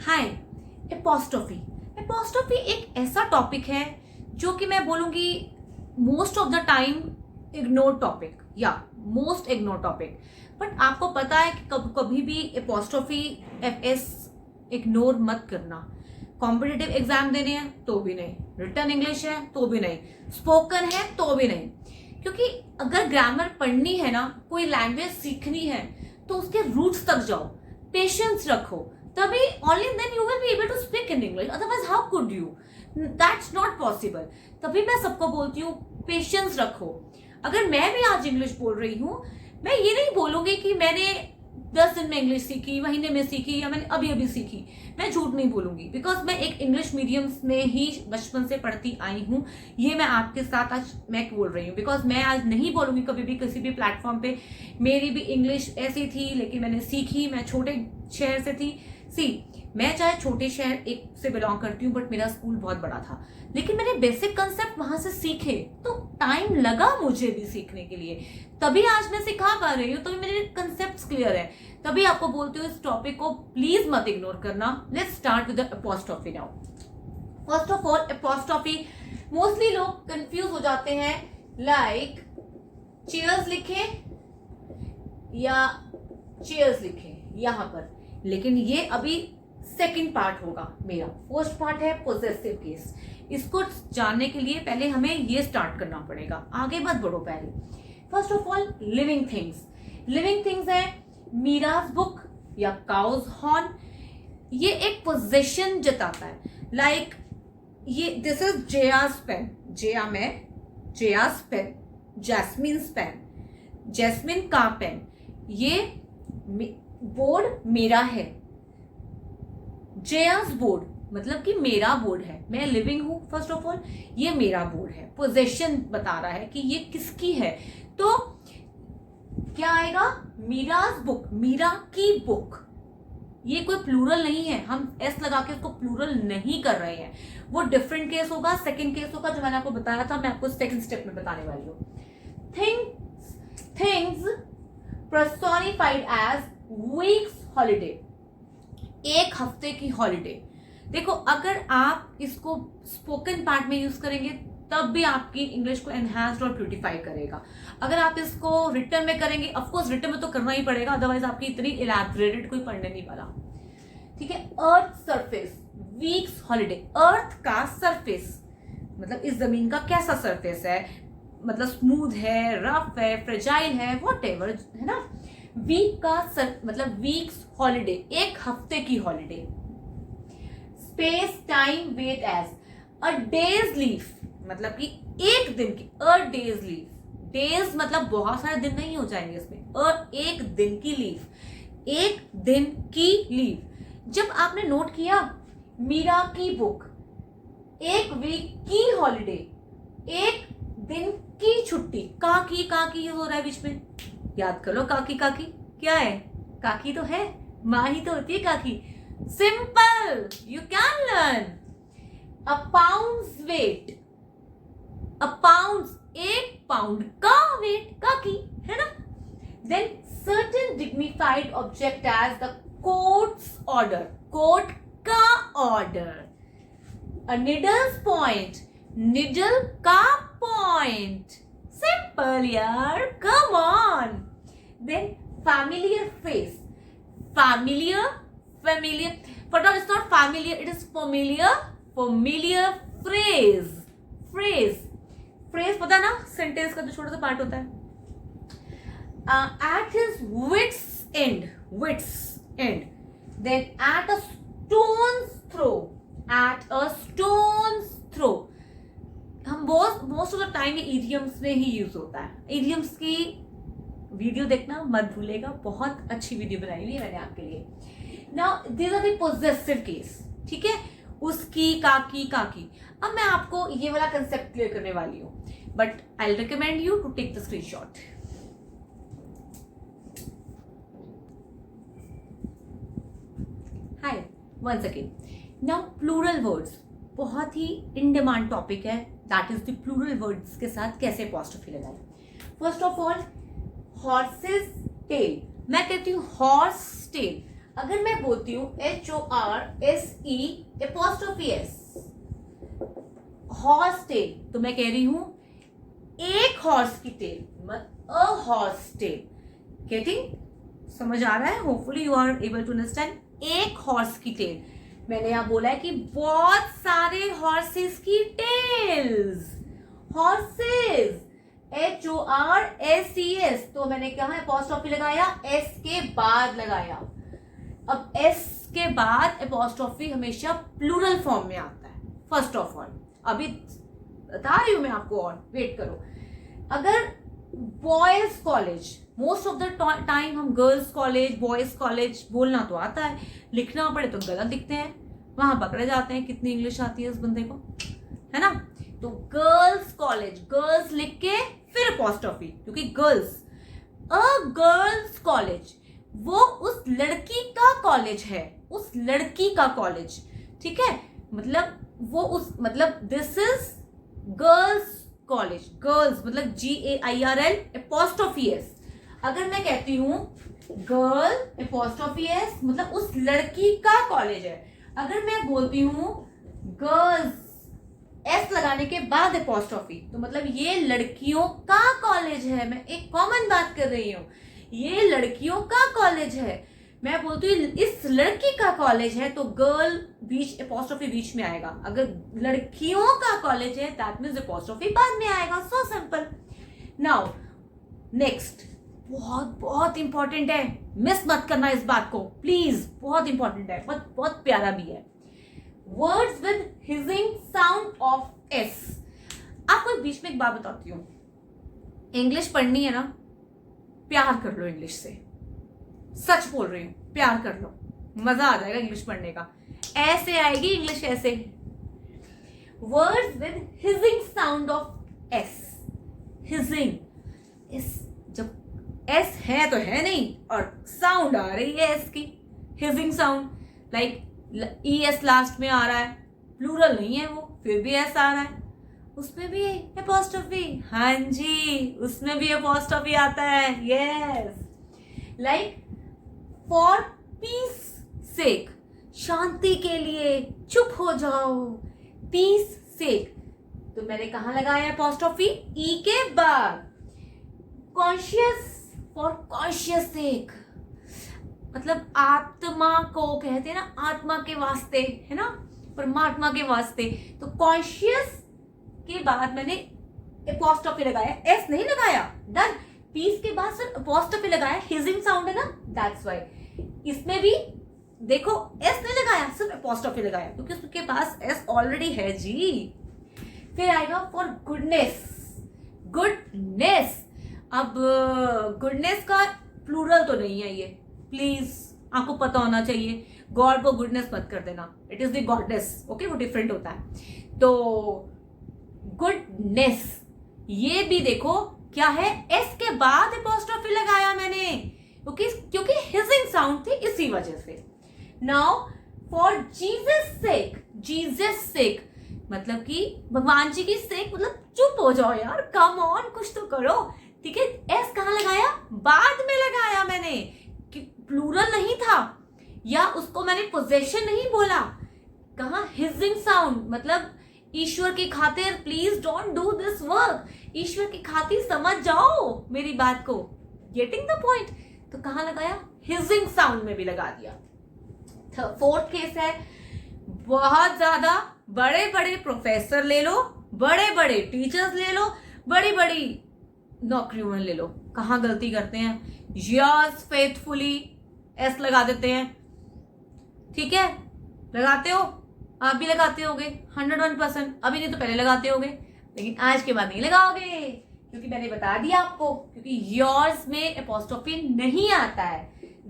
हाय। Apostrophe apostrophe एक ऐसा topic है जो कि मैं बोलूंगी most of the time ignore topic या मोस्ट इग्नोर टॉपिक। बट आपको पता है कि कभी भी एपोस्ट्रोफी एफएस इग्नोर मत करना। कॉम्पिटिटिव एग्जाम देने हैं तो भी नहीं, रिटन इंग्लिश है तो भी नहीं, स्पोकन है तो भी नहीं। क्योंकि अगर ग्रामर पढ़नी है ना, कोई लैंग्वेज सीखनी है तो उसके रूट्स तक जाओ, पेशेंस रखो, तभी only then you will be able to speak in English. Otherwise how could you, that's not possible. तभी मैं सबको बोलती हूँ पेशेंस रखो। अगर मैं भी आज इंग्लिश बोल रही हूँ, मैं ये नहीं बोलूंगी कि मैंने 10 दिन में इंग्लिश सीखी, महीने में सीखी, या मैंने अभी अभी सीखी। मैं झूठ नहीं बोलूंगी, बिकॉज मैं एक इंग्लिश मीडियम में ही बचपन से पढ़ती आई हूँ। ये मैं आपके साथ आज मैं बोल रही हूँ, बिकॉज मैं आज नहीं बोलूंगी कभी भी किसी भी प्लेटफॉर्म पे मेरी भी इंग्लिश ऐसी थी, लेकिन मैंने सीखी। मैं छोटे शहर से थी। मैं चाहे छोटे शहर एक से बिलोंग करती हूँ, बट मेरा स्कूल बहुत बड़ा था, लेकिन मैंने बेसिक कंसेप्ट वहां से सीखे। तो टाइम लगा मुझे भी सीखने के लिए, तभी आज मैं सिखा पा रही हूँ, तभी मेरे कंसेप्ट्स क्लियर है। तभी आपको बोलती हूँ इस टॉपिक को प्लीज मत इग्नोर करना। Let's start with the apostrophe now. First of all, apostrophe mostly लोग कंफ्यूज हो जाते हैं, लाइक चेयर्स लिखे या चेयर्स लिखे यहां पर, लेकिन ये अभी सेकंड पार्ट होगा मेरा। फर्स्ट पार्ट है पोजेसिव केस। इसको जानने के लिए पहले हमें ये स्टार्ट करना पड़ेगा, आगे मत बढ़ो पहले। First of all, living things. Living things है मीराज बुक या काउज हॉर्न। ये एक पोजेशन जताता है, लाइक ये दिस इज जयास पेन, जया में जयास पेन, जैस्मिन पेन, जैस्मिन का पेन। ये बोर्ड मेरा है, जयास बोर्ड मतलब कि मेरा बोर्ड है, मैं लिविंग हूं। फर्स्ट ऑफ ऑल ये मेरा बोर्ड है, पोजेशन बता रहा है कि ये किसकी है। तो क्या आएगा? मीराज बुक, मीरा की बुक। ये कोई प्लूरल नहीं है, हम एस लगा के इसको प्लूरल नहीं कर रहे हैं। वो डिफरेंट केस होगा, सेकंड केस होगा, जो मैंने आपको बताया था, मैं आपको सेकंड स्टेप में बताने वाली हूँ। Things personified as weeks holiday, एक हफ्ते की हॉलिडे। देखो, अगर आप इसको स्पोकन पार्ट में यूज करेंगे तब भी आपकी इंग्लिश को एनहांस्ड और ब्यूटिफाई करेगा। अगर आप इसको रिटर्न में करेंगे, ऑफकोर्स रिटर्न में तो करना ही पड़ेगा, अदरवाइज आपकी इतनी इलैबोरेटेड कोई पढ़ने नहीं वाला। ठीक है। Earth surface, weeks holiday. Earth का सरफेस मतलब इस जमीन का कैसा सरफेस है, मतलब स्मूथ है, रफ है, फ्रेजाइल है, व्हाटएवर, है ना। वीक का मतलब वीक्स हॉलिडे, एक हफ्ते की holiday. Space time wait as a day's leave, मतलब कि एक दिन की, अ डेज लीव। डेज मतलब बहुत सारे दिन नहीं हो जाएंगे इसमें, एक दिन की लीव, एक दिन की लीव। जब आपने नोट किया मीरा की बुक, एक वीक की हॉलिडे, एक दिन की छुट्टी, काकी यूज हो रहा है बीच में, याद कर लो। काकी क्या है? काकी तो है, मां ही तो होती है काकी। Simple, you can learn. A pound's weight, a pound's, एक पाउंड का वेट, काकी, है ना। Then certain dignified object as the court's order, court का order. A needle's point, needle का पॉइंट। सिंपल यार, come on. Then familiar face, familiar but it's not familiar, it is familiar phrase पता ना, sentence का जो छोटा सा part होता है। At his wits end, then at a stone's throw. हम most of the time idioms में ही यूज होता है। इडियम्स की वीडियो देखना मत भूलेगा, बहुत अच्छी वीडियो बनाई हुई है मैंने आपके लिए। Now this are the possessive case, ठीक है। उसकी, काकी। अब मैं आपको ये वाला कंसेप्ट क्लियर करने वाली हूँ, but I will recommend you to take the screenshot. Hi, once again. Now plural words बहुत ही इन डिमांड टॉपिक है, that is the plural words के साथ कैसे एपोस्ट्रोफी लगाएं। First of all, horse's tail, मैं कहती हूँ हॉर्स टेल। अगर मैं बोलती हूँ HORSE', हॉर्स टेल, तो मैं कह रही हूं एक हॉर्स की tail, a horse tail. Getting, समझ आ रहा है? Hopefully you are able to understand. एक हॉर्स की टेल, मैंने यहां बोला है कि बहुत सारे हॉर्सेस की टेल्स, हॉर्सेस, HORSES, तो मैंने कहा अपॉस्ट्रोफी लगाया, एस के बाद लगाया। अब एस के बाद अपॉस्ट्रोफी हमेशा प्लूरल फॉर्म में आता है, फर्स्ट ऑफ ऑल। अभी बता रही हूं मैं आपको, और वेट करो। अगर boys college, most of the time हम गर्ल्स कॉलेज, बॉयज कॉलेज बोलना तो आता है, लिखना पड़े तो गलत लिखते हैं, वहां पकड़े जाते हैं। कितनी इंग्लिश आती है इस बंदे को, है ना? तो गर्ल्स कॉलेज, गर्ल्स लिख के फिर अपॉस्ट्रोफी, क्योंकि गर्ल्स, अ गर्ल्स कॉलेज, वो उस लड़की का कॉलेज है, उस लड़की का कॉलेज, ठीक है? मतलब वो उस, मतलब this is girls college, girls मतलब GAIRL अपॉस्ट्रोफी S। अगर मैं कहती हूं गर्ल अपॉस्ट्रोफी S, मतलब उस लड़की का कॉलेज है। अगर मैं बोलती हूं गर्ल्स S लगाने के बाद अपॉस्ट्रोफी, तो मतलब ये लड़कियों का कॉलेज है। मैं एक कॉमन बात कर रही हूं, ये लड़कियों का कॉलेज है। मैं बोलती हूँ इस लड़की का कॉलेज है, तो गर्ल बीच, अपॉस्ट्रोफी बीच में आएगा। अगर लड़कियों का कॉलेज है, दैट मींस अपॉस्ट्रोफी बाद में आएगा। So simple. नाउ नेक्स्ट, बहुत बहुत इंपॉर्टेंट है, मिस मत करना इस बात को प्लीज, बहुत इंपॉर्टेंट है, बहुत बहुत प्यारा भी है। Words with hissing sound of S. आपको बीच में एक बात बताती हूँ, इंग्लिश पढ़नी है ना, प्यार कर लो इंग्लिश से, सच बोल रही हूं, प्यार कर लो, मजा आ जाएगा इंग्लिश पढ़ने का। ऐसे आएगी इंग्लिश, ऐसे। Words with hissing sound of S, hissing, इस, जब एस है तो है नहीं, और साउंड आ रही है एस की, hissing sound, like ES last में आ रहा है, प्लूरल नहीं है वो, फिर भी एस आ रहा है, उसमें भी अपॉस्ट्रोफी, हाँ जी, उसमें भी अपॉस्ट्रोफी आता है, यस। लाइक फॉर पीस सेक, शांति के लिए, चुप हो जाओ, पीस सेक, तो मैंने कहां लगाया अपॉस्ट्रोफी? E के बाद। कॉन्शियस, फॉर कॉन्शियस सेक, मतलब आत्मा को कहते हैं ना, आत्मा के वास्ते, है ना, परमात्मा के वास्ते। तो कॉन्शियस के बाद मैंने अपॉस्ट्रोफी लगाया, एस नहीं लगाया, डन। पीस के बाद सिर्फ अपॉस्ट्रोफी लगाया, हिजिंग साउंड है ना, दैट्स व्हाई। इसमें भी देखो एस नहीं लगाया, सिर्फ अपॉस्ट्रोफी लगाया, क्योंकि उसके पास एस ऑलरेडी है जी। फिर आएगा फॉर गुडनेस, गुडनेस। अब गुडनेस का प्लूरल तो नहीं है ये, प्लीज आपको पता होना चाहिए, गॉड को गुडनेस मत कर देना, it is the goodness, okay, वो डिफरेंट होता है। तो गुडनेस, ये भी देखो क्या है, एस के बाद अपॉस्ट्रोफी लगाया मैंने, क्योंकि हिजिंग साउंड थी, इसी वजह से। Now for Jesus sake, Jesus sake मतलब कि भगवान जी की सेक, मतलब चुप हो जाओ यार, कम ऑन, कुछ तो करो, ठीक है? एस कहां लगाया? बाद में लगाया मैंने, कि प्लूरल नहीं था, या उसको मैंने पोजेशन नहीं बोला। कहा हिजिंग साउंड, मतलब ईश्वर की खातिर please don't do this work, ईश्वर की खातिर समझ जाओ मेरी बात को, गेटिंग द पॉइंट। तो कहां लगाया? हिजिंग साउंड में भी लगा दिया। फोर्थ केस है, बहुत ज्यादा बड़े बड़े प्रोफेसर ले लो, बड़े बड़े टीचर्स ले लो, बड़ी बड़ी नौकरियों में ले लो, कहां गलती करते हैं? योर्स फेथफुली एस लगा देते हैं, ठीक है? लगाते हो, आप भी लगाते होगे 101%, अभी नहीं तो पहले लगाते होगे, लेकिन आज के बाद नहीं लगाओगे, क्योंकि मैंने बता दिया आपको, क्योंकि योर्स में अपॉस्ट्रोफी नहीं आता है,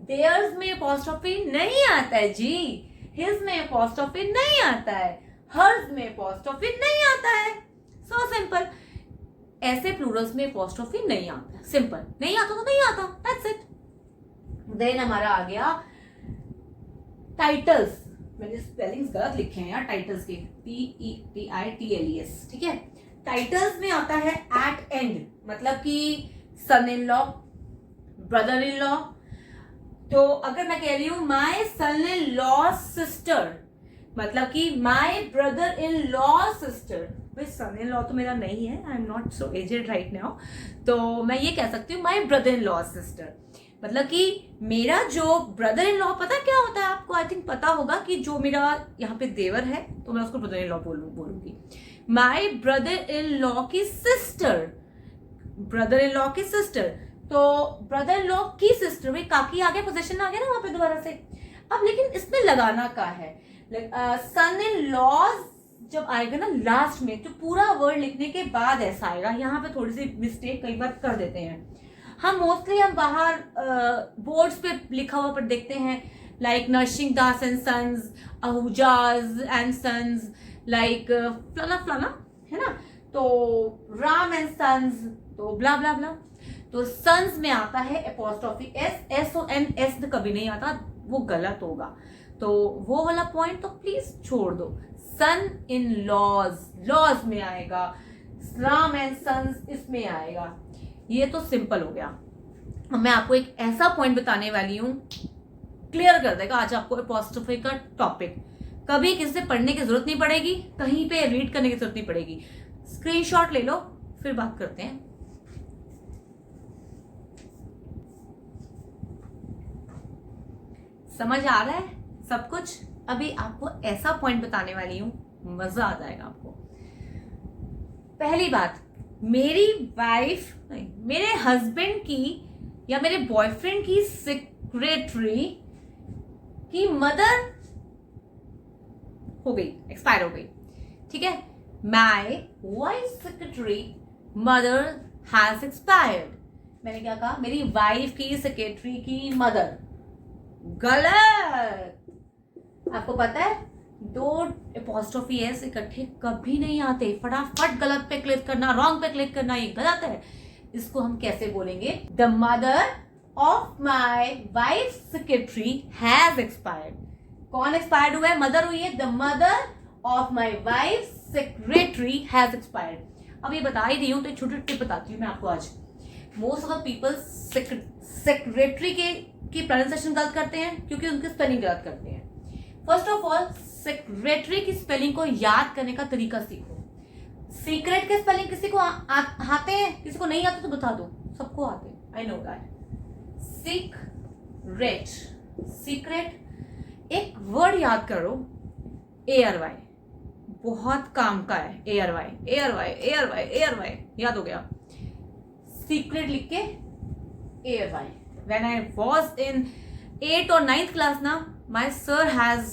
देयर्स में अपॉस्ट्रोफी नहीं आता है जी, हिज में अपॉस्ट्रोफी नहीं आता है, हर्स में अपॉस्ट्रोफी नहीं आता है। सो सिंपल, ऐसे प्लूरल्स में अपॉस्ट्रोफी नहीं आता, सिंपल, नहीं आता तो नहीं आता, दैट्स इट। देन हमारा आ गया टाइटल्स, मैंने स्पेलिंग्स गलत लिखे हैं यार टाइटल्स के, TEITLES, ठीक है? टाइटल्स में आता है एट एंड, मतलब कि son in law, brother in law, तो अगर मैं कह रही हूं माई सन इन लॉ सिस्टर, मतलब कि my brother in law sister, भाई सन इन लॉ तो मेरा नहीं है, I am not so aged right now, तो मैं ये कह सकती हूँ my brother in law sister, मतलब कि मेरा जो ब्रदर इन लॉ, पता क्या होता है आपको, आई थिंक पता होगा कि जो मेरा यहाँ पे देवर है तो मैं उसको ब्रदर इन लॉ बोलूंगी। माई ब्रदर इन लॉ की सिस्टर, ब्रदर इन लॉ की सिस्टर, तो ब्रदर इन लॉ की सिस्टर, भाई काकी आ गया, पोजीशन आ गया ना वहां पे दोबारा से। अब लेकिन इसमें लगाना का है, सन इन लॉ जब आएगा ना लास्ट में, तो पूरा वर्ड लिखने के बाद ऐसा आएगा, यहाँ पे थोड़ी सी मिस्टेक कई बार कर देते हैं हम, मोस्टली हम बाहर बोर्ड्स पे लिखा हुआ पर देखते हैं, like Narsingh Das and sons, Ahuja's and sons, like फलाना फलाना, है ना, तो राम एंड सन्स, तो ब्ला ब्ला ब्ला, तो सन्स में आता है apostrophe S, S O N S कभी नहीं आता, वो गलत होगा, तो वो वाला पॉइंट तो प्लीज छोड़ दो। सन इन लॉज, लॉज में आएगा, राम एंड सन्स इसमें आएगा, ये तो सिंपल हो गया। अब मैं आपको एक ऐसा पॉइंट बताने वाली हूं, क्लियर कर देगा आज आपको एपोस्ट्रोफी का टॉपिक, कभी किसी से पढ़ने की जरूरत नहीं पड़ेगी, कहीं पे रीड करने की जरूरत नहीं पड़ेगी, स्क्रीनशॉट ले लो फिर बात करते हैं। समझ आ रहा है सब कुछ? अभी आपको ऐसा पॉइंट बताने वाली हूं, मजा आ जाएगा आपको। पहली बात, मेरी वाइफ नहीं, मेरे हस्बैंड की या मेरे बॉयफ्रेंड की सेक्रेटरी की मदर हो गई, एक्सपायर हो गई, ठीक है, my wife secretary mother has expired, मैंने क्या कहा, मेरी वाइफ की सेक्रेटरी की मदर, गलत। आपको पता है दो एपोस्ट्रोफी एस इकट्ठे कभी नहीं आते, फटाफट गलत पे क्लिक करना, रॉन्ग पे क्लिक करना, ये गलत है। इसको हम कैसे बोलेंगे, the mother of my wife secretary has expired, कौन एक्सपायर्ड हुआ है, मदर हुई है, the mother of my wife secretary has expired. अब ये बता ही रही हूं तो एक छोटी टिप बताती हूँ मैं आपको आज। Most of the people secretary की प्रोनाउंसिएशन गलत करते हैं क्योंकि उनकी स्पेलिंग गलत करते हैं। फर्स्ट ऑफ ऑल सेक्रेटरी की स्पेलिंग को याद करने का तरीका सीखो। सीक्रेट के स्पेलिंग किसी को आते हैं, किसी को नहीं आते तो बता दो, सबको आते हैं, I know that. Secret, secret, एक वर्ड याद करो, ARY, बहुत काम का है, ARY, ARY, ARY, ARY, याद हो गया। सीक्रेट लिख के ARY। When I was in 8th और 9th क्लास ना, my sir has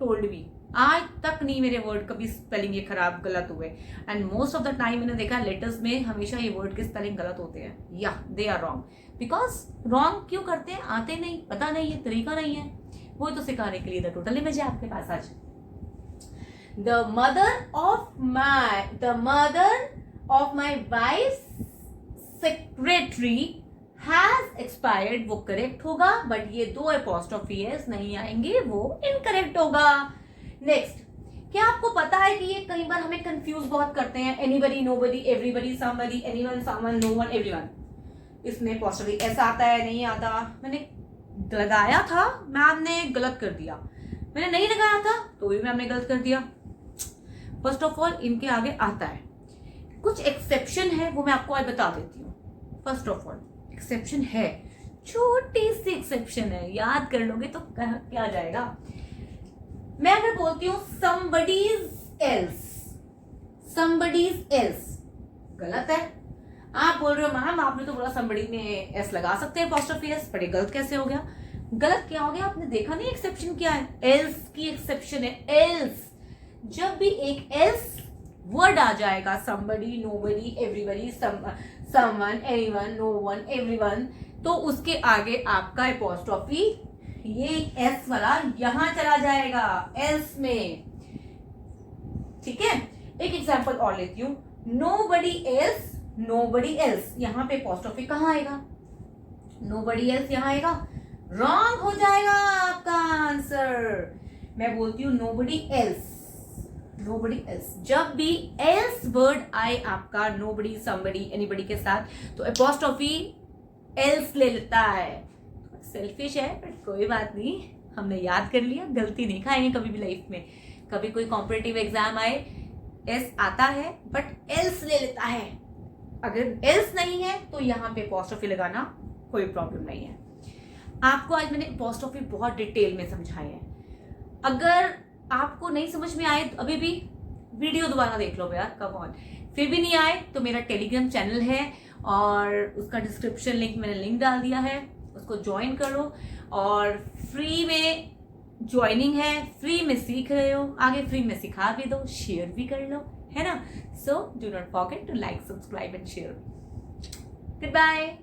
told me, आज तक नहीं मेरे वर्ड कभी स्पेलिंग ये खराब गलत हुए, and most of the time मैंने देखा लेटर्स में हमेशा ये वर्ड के स्पेलिंग गलत होते हैं, या they are wrong, because wrong क्यों करते हैं, आते नहीं, पता नहीं है, तरीका नहीं है, वो तो सिखाने के लिए द टोटल इमेज है आपके पास आज। The mother of my wife secretary has expired, वो करेक्ट होगा, बट ये दो एपोस्ट्रोफी एस नहीं आएंगे, वो इनकरेक्ट होगा। नेक्स्ट, क्या आपको पता है कि ये कई बार हमें कंफ्यूज बहुत करते हैं, anybody, nobody, everybody, somebody, anyone, someone, known, everyone, इसमें एपोस्ट्रोफी एस आता है, नहीं आता, मैंने लगाया था, मैम ने गलत कर दिया, मैंने नहीं लगाया था तो भी मैम ने गलत कर दिया। फर्स्ट ऑफ ऑल इनके आगे आता है, कुछ एक्सेप्शन है, वो मैं आपको आज बता देती हूँ। फर्स्ट ऑफ ऑल एक्सेप्शन है, छोटी सी एक्सेप्शन है, याद कर लोगे तो क्या जाएगा। मैं अगर बोलती हूँ somebody's else, गलत है। आप बोल रहे हो मैम आपने तो बोला somebody में s लगा सकते हैं apostrophe s, बड़े गलत कैसे हो गया, गलत क्या हो गया, आपने देखा नहीं एक्सेप्शन क्या है, else की एक्सेप्शन है, else, जब भी एक else वर्ड आ जाएगा, somebody, nobody, everybody, someone, anyone, no one, everyone, तो उसके आगे आपका एपोस्ट्रोफी ये एस वाला यहां चला जाएगा, एल्स में, ठीक है। एक एग्जांपल और लेती हूं, nobody else, यहां पे एपोस्ट्रोफी कहां आएगा, nobody else यहां आएगा, रॉन्ग हो जाएगा आपका आंसर। मैं बोलती हूँ nobody else, जब भी else वर्ड आए आपका nobody, somebody, anybody के साथ, तो एपोस्ट्रोफी else ले लेता है। सेल्फिश है, बट कोई बात नहीं, हमने याद कर लिया, गलती नहीं खाएंगे कभी भी लाइफ में। कभी कोई कॉम्पिटिटिव एग्जाम आए, एस आता है बट एल्स ले लेता है, अगर एल्स नहीं है तो यहाँ पे अपॉस्ट्रोफी लगाना कोई प्रॉब्लम नहीं है। आपको आज मैंने अपॉस्ट्रोफी बहुत डिटेल में समझाया है। अगर आपको नहीं समझ में आए तो अभी भी वीडियो दोबारा देख लो यार, कम ऑन। फिर भी नहीं आए तो मेरा टेलीग्राम चैनल है और उसका डिस्क्रिप्शन लिंक मैंने लिंक डाल दिया है, उसको ज्वाइन करो और फ्री में ज्वाइनिंग है, फ्री में सीख रहे हो, आगे फ्री में सिखा भी दो, शेयर भी कर लो, है ना। So do not forget to like, subscribe and share. Good bye.